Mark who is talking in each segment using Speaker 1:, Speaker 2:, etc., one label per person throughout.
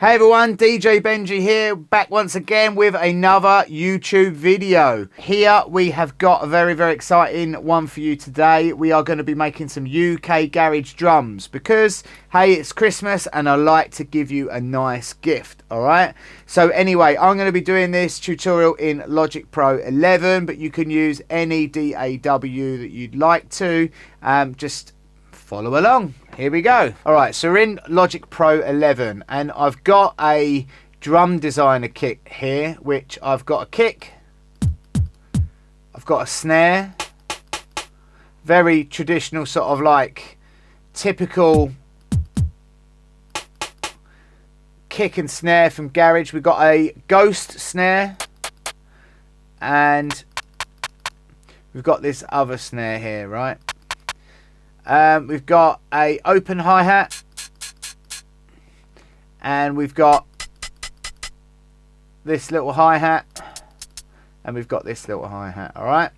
Speaker 1: Hey everyone, DJ Benji here, back once again with another YouTube video. Here we have got a very exciting one for you today. We are going to be making some UK garage drums because, hey, it's Christmas and I like to give you a nice gift, alright? So anyway, I'm going to be doing this tutorial in Logic Pro 11, but you can use any DAW that you'd like to. Just follow along. Here we go. Alright, so we're in Logic Pro 11 and I've got a drum designer kit here, which I've got a kick, I've got a snare, very traditional sort of like typical kick and snare from garage. We've got a ghost snare and we've got this other snare here, right? We've got a open hi-hat and we've got this little hi-hat and we've got this little hi-hat, alright?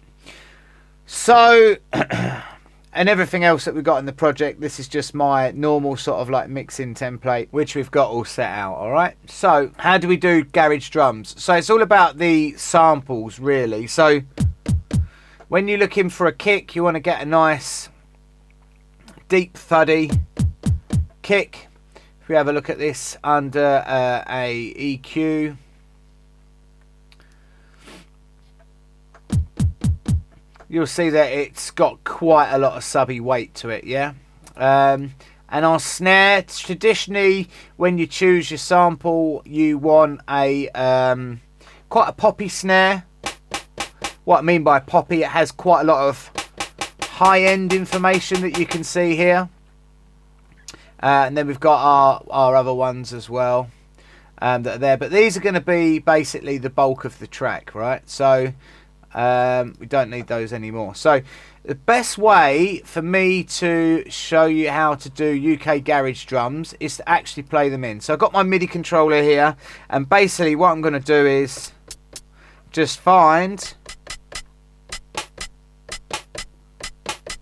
Speaker 1: So, and everything else that we've got in the project, this is just my normal sort of like mixing template, which we've got all set out, alright? So, how do we do garage drums? So, it's all about the samples, really. So, when you're looking for a kick, you want to get a nice deep thuddy kick. If we have a look at this under a EQ, you'll see that it's got quite a lot of subby weight to it, yeah. And our snare, traditionally when you choose your sample, you want a quite a poppy snare. What I mean by poppy, it has quite a lot of high-end information that you can see here, and then we've got our other ones as well that are there, but these are going to be basically the bulk of the track, right? So we don't need those anymore. So the best way for me to show you how to do UK garage drums is to actually play them in. So I've got my MIDI controller here, and basically what I'm going to do is just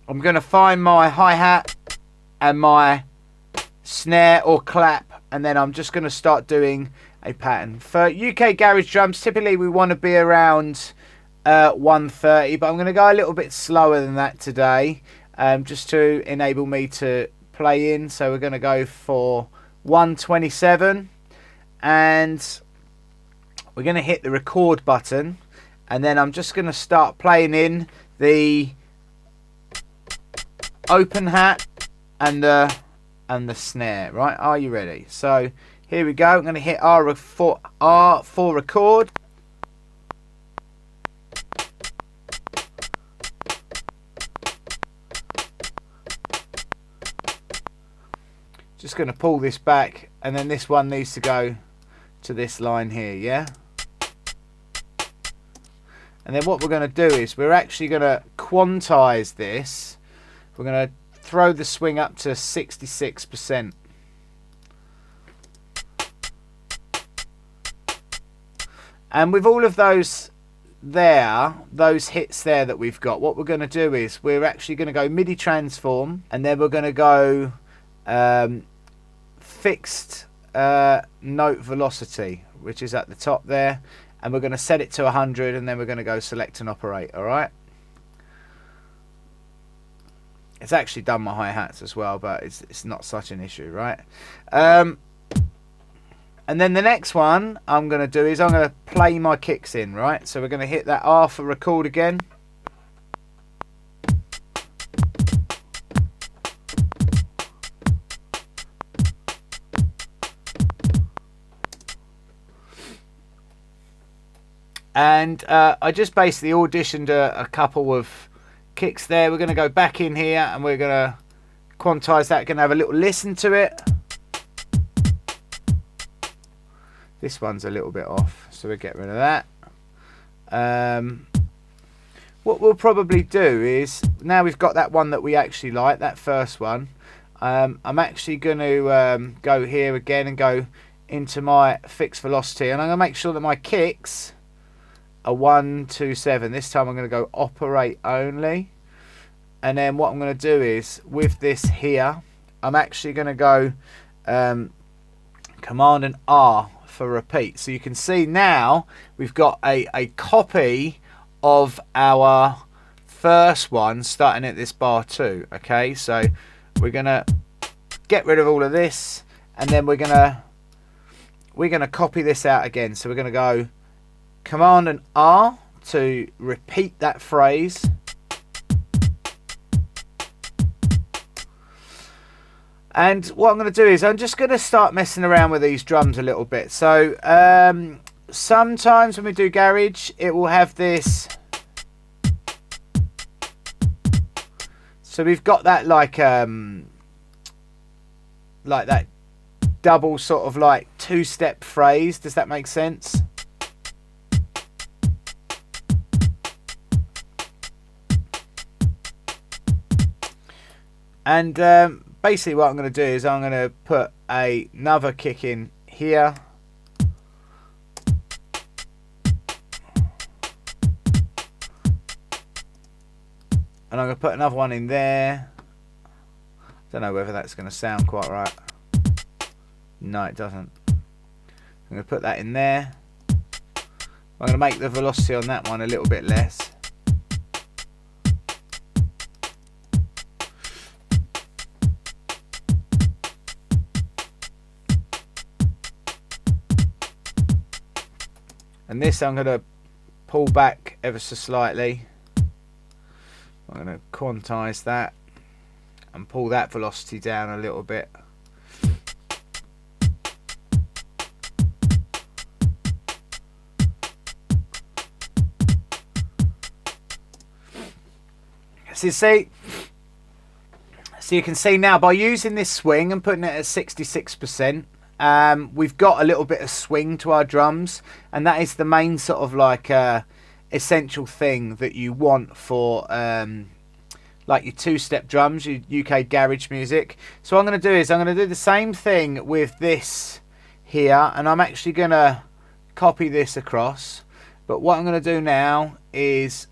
Speaker 1: I'm going to find my hi-hat and my snare or clap, and then I'm just going to start doing a pattern. For UK garage drums, typically we want to be around 130, but I'm going to go a little bit slower than that today, just to enable me to play in. So we're going to go for 127, and we're going to hit the record button, and then I'm just going to start playing in the open hat and the snare. Right, are you ready? So here we go. I'm going to hit R for record. Just going to pull this back, and then this one needs to go to this line here, yeah? And then what we're going to do is we're actually going to quantize this. We're going to throw the swing up to 66%. And with all of those hits there that we've got, what we're going to do is we're actually going to go MIDI transform, and then we're going to go fixed note velocity, which is at the top there, and we're going to set it to 100, and then we're going to go select and operate, alright? It's actually done my hi-hats as well, but it's not such an issue, right? And then the next one I'm going to do is I'm going to play my kicks in, right? So we're going to hit that R for record again. And I just basically auditioned a couple of kicks there. We're going to go back in here and we're going to quantize that. Going to have a little listen to it. This one's a little bit off, so we'll get rid of that. What we'll probably do is, now we've got that one that we actually like, that first one, I'm actually going to go here again and go into my fixed velocity, and I'm going to make sure that my kicks a 127. This time I'm going to go operate only, and then what I'm going to do is with this here I'm actually going to go Command and R for repeat. So you can see now we've got a copy of our first one starting at this bar 2. Okay, so we're gonna get rid of all of this, and then we're gonna copy this out again. So we're gonna go Command and R to repeat that phrase. And what I'm going to do is I'm just going to start messing around with these drums a little bit. So sometimes when we do garage, it will have this. So we've got that like that double sort of like 2-step phrase. Does that make sense? And basically what I'm going to do is I'm going to put another kick in here. And I'm going to put another one in there. Don't know whether that's going to sound quite right. No, it doesn't. I'm going to put that in there. I'm going to make the velocity on that one a little bit less. And this I'm going to pull back ever so slightly. I'm going to quantize that and pull that velocity down a little bit. So you can see now by using this swing and putting it at 66%, we've got a little bit of swing to our drums, and that is the main sort of like essential thing that you want for like your 2-step drums, your UK garage music. So what I'm going to do is I'm going to do the same thing with this here, and I'm actually going to copy this across. But what I'm going to do now is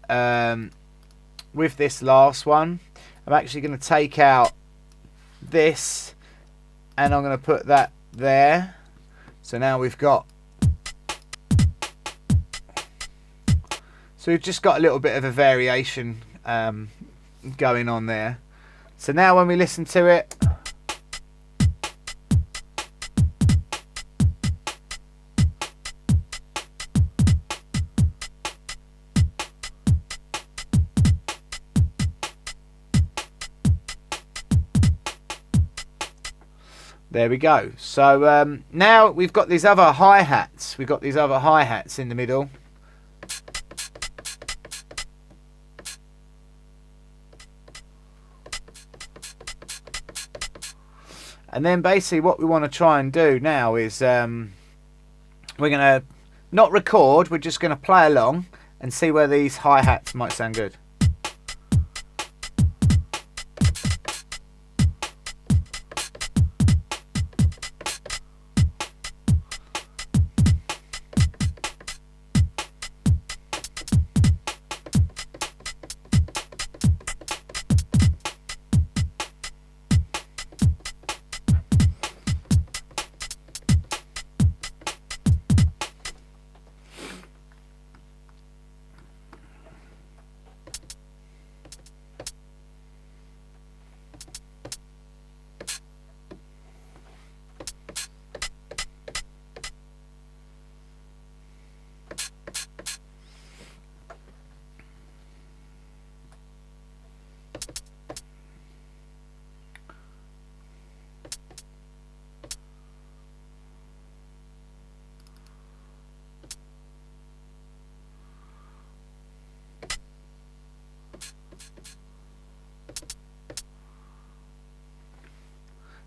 Speaker 1: with this last one, I'm actually going to take out this and I'm going to put that there. So now we've got, so we've just got a little bit of a variation going on there. So now when we listen to it, there we go. So now we've got these other hi-hats. We've got these other hi-hats in the middle. And then basically what we want to try and do now is we're going to not record, we're just going to play along and see where these hi-hats might sound good.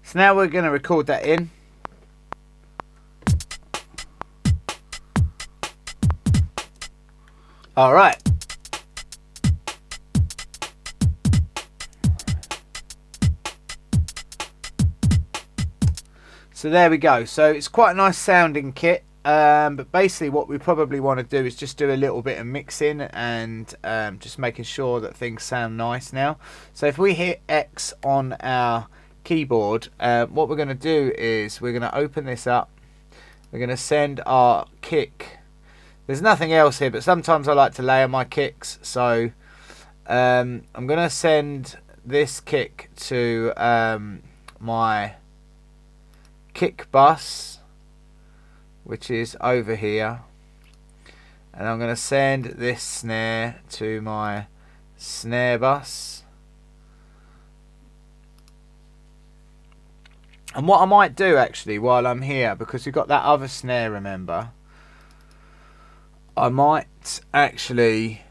Speaker 1: So now we're going to record that in. All right. So there we go. So it's quite a nice sounding kit. But basically what we probably want to do is just do a little bit of mixing and just making sure that things sound nice now. So if we hit X on our keyboard, what we're going to do is we're going to open this up. We're going to send our kick. There's nothing else here, but sometimes I like to layer my kicks. So I'm going to send this kick to my kick bus, which is over here. And I'm going to send this snare to my snare bus. And what I might do actually while I'm here, because we've got that other snare, remember, I might actually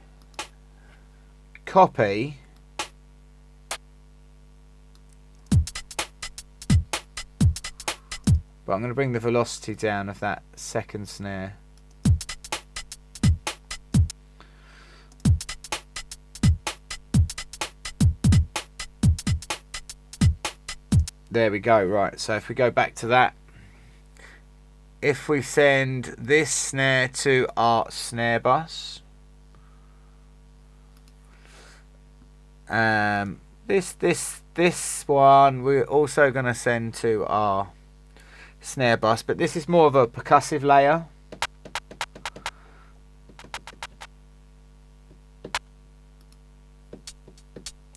Speaker 1: copy but I'm going to bring the velocity down of that second snare. There we go. Right, so if we go back to that, if we send this snare to our snare bus, this one we're also going to send to our snare bus, but this is more of a percussive layer.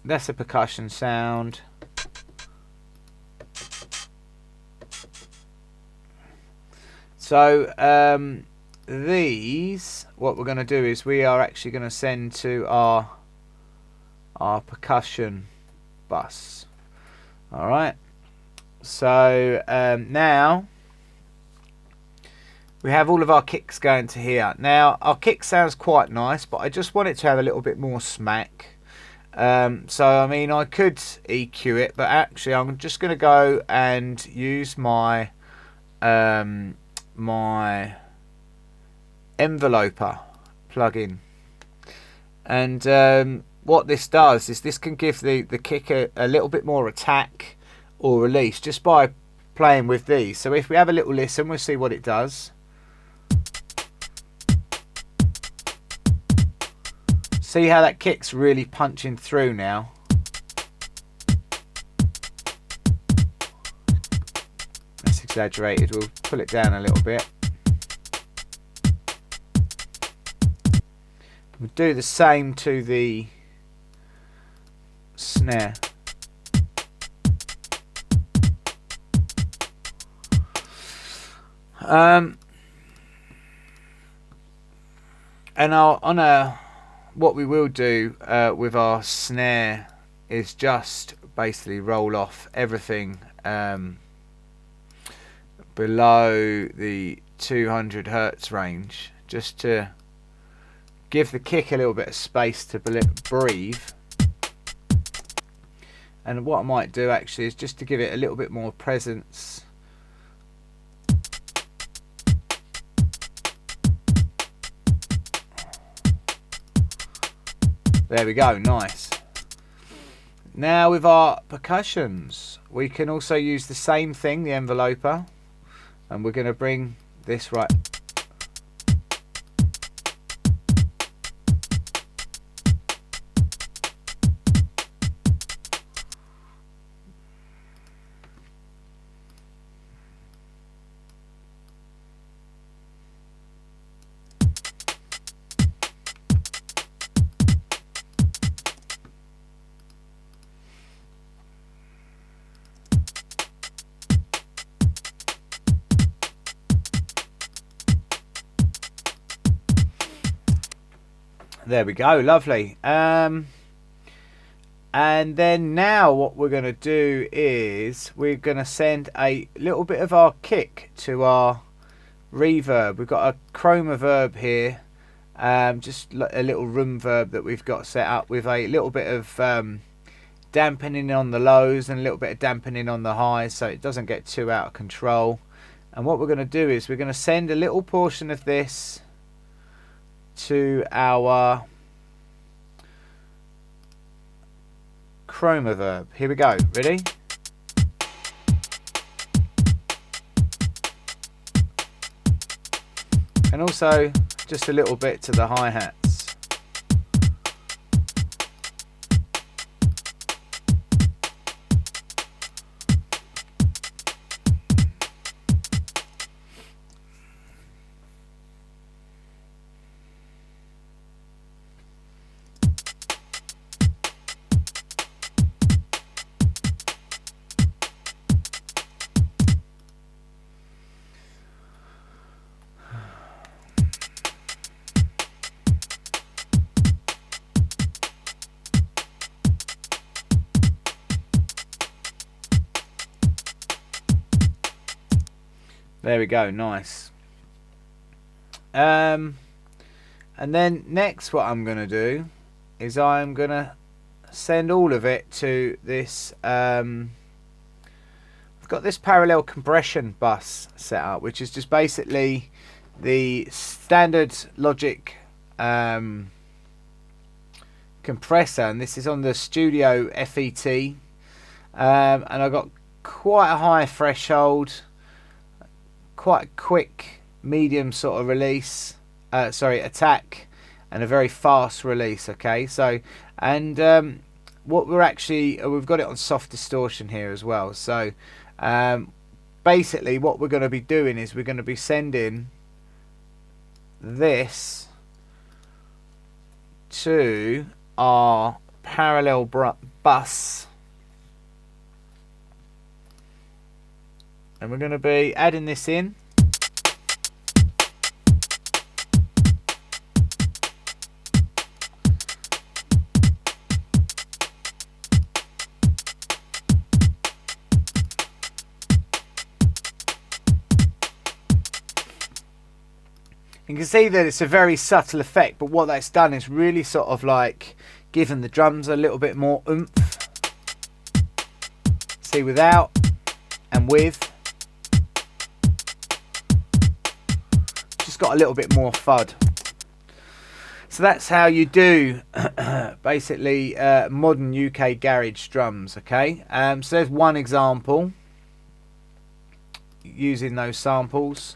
Speaker 1: That's a percussion sound. So these, what we're going to do is we are actually going to send to our percussion bus. All right. So now we have all of our kicks going to here. Now our kick sounds quite nice, but I just want it to have a little bit more smack. So I mean, I could EQ it, but actually I'm just going to go and use my my enveloper plugin, and what this does is this can give the kick a little bit more attack or release just by playing with these. So if we have a little listen, we'll see what it does. See how that kick's really punching through now. That's exaggerated. We'll pull it down a little bit. We'll do the same to the snare. And what we will do with our snare is just basically roll off everything below the 200 Hertz range, just to give the kick a little bit of space to breathe. And what I might do actually is just to give it a little bit more presence. There we go, nice. Now with our percussions, we can also use the same thing, the enveloper, and we're going to bring this right. There we go, lovely. And then now what we're going to do is we're going to send a little bit of our kick to our reverb. We've got a chroma verb here, just a little room verb that we've got set up with a little bit of dampening on the lows and a little bit of dampening on the highs, so it doesn't get too out of control. And what we're going to do is we're going to send a little portion of this to our chroma verb. Here we go. Ready? And also just a little bit to the hi-hats. There we go, nice. And then next what I'm going to do is I'm going to send all of it to this... I've got this parallel compression bus set up, which is just basically the standard Logic compressor, and this is on the Studio FET, and I've got quite a high threshold, quite a quick medium sort of release, attack, and a very fast release. Okay, so and what we're actually we've got it on soft distortion here as well. So basically what we're going to be doing is we're going to be sending this to our parallel bus, and we're going to be adding this in. You can see that it's a very subtle effect, but what that's done is really sort of like given the drums a little bit more oomph. See, without and with, just got a little bit more thud. So that's how you do basically modern UK garage drums. Okay, so there's one example using those samples.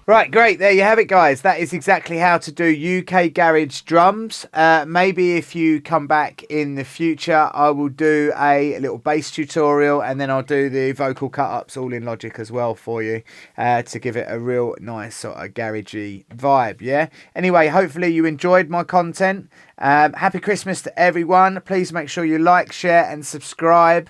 Speaker 1: Right, great. There you have it, guys. That is exactly how to do UK garage drums. Maybe if you come back in the future, I will do a little bass tutorial, and then I'll do the vocal cut-ups all in Logic as well for you to give it a real nice sort of garagey vibe, yeah? Anyway, hopefully you enjoyed my content. Happy Christmas to everyone. Please make sure you like, share and subscribe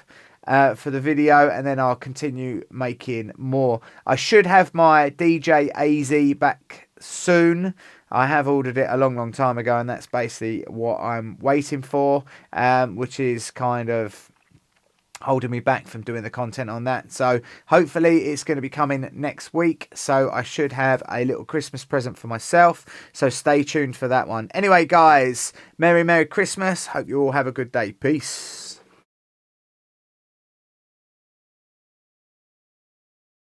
Speaker 1: for the video, and then I'll continue making more. I should have my DJ AZ back soon. I have ordered it a long time ago, and that's basically what I'm waiting for, which is kind of holding me back from doing the content on that. So hopefully it's going to be coming next week, so I should have a little Christmas present for myself, so stay tuned for that one. Anyway, guys, Merry Christmas. Hope you all have a good day. Peace.